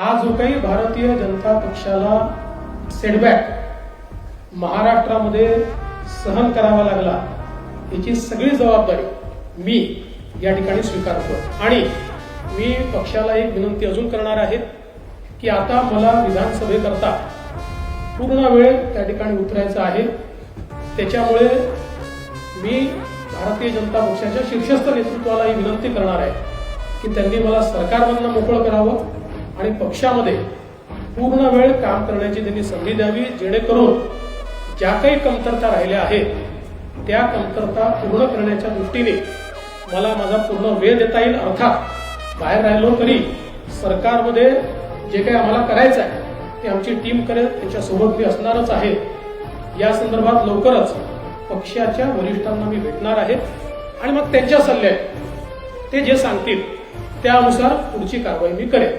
हा जो काही भारतीय जनता पक्षाला सेटबॅक महाराष्ट्रामध्ये सहन करावा लागला, याची सगळी जबाबदारी मी या ठिकाणी स्वीकारतो. आणि मी पक्षाला एक विनंती अजून करणार आहे की आता मला विधानसभेकरता पूर्ण वेळ त्या ठिकाणी उतरायचं आहे. त्याच्यामुळे मी भारतीय जनता पक्षाच्या शीर्षस्थ नेतृत्वाला ही विनंती करणार आहे की त्यांनी मला सरकारमधनं मोकळं करावं आणि पक्षामध्ये पूर्ण वेळ काम करण्याची त्यांनी संधी द्यावी, जेणेकरून ज्या काही कमतरता राहिल्या आहेत त्या कमतरता पूर्ण करण्याच्या दृष्टीने मला माझा पूर्ण वेळ देता येईल. अर्थात बाहेर राहिलो तरी सरकारमध्ये जे काही आम्हाला करायचं आहे ते आमची टीम करेल, त्याच्यासोबत मी असणारच आहे. या संदर्भात लवकरच पक्षाच्या वरिष्ठांना मी भेटणार आहे आणि मग त्यांच्या सल्ले ते जे सांगतील त्यानुसार पुढची कारवाई मी करेन.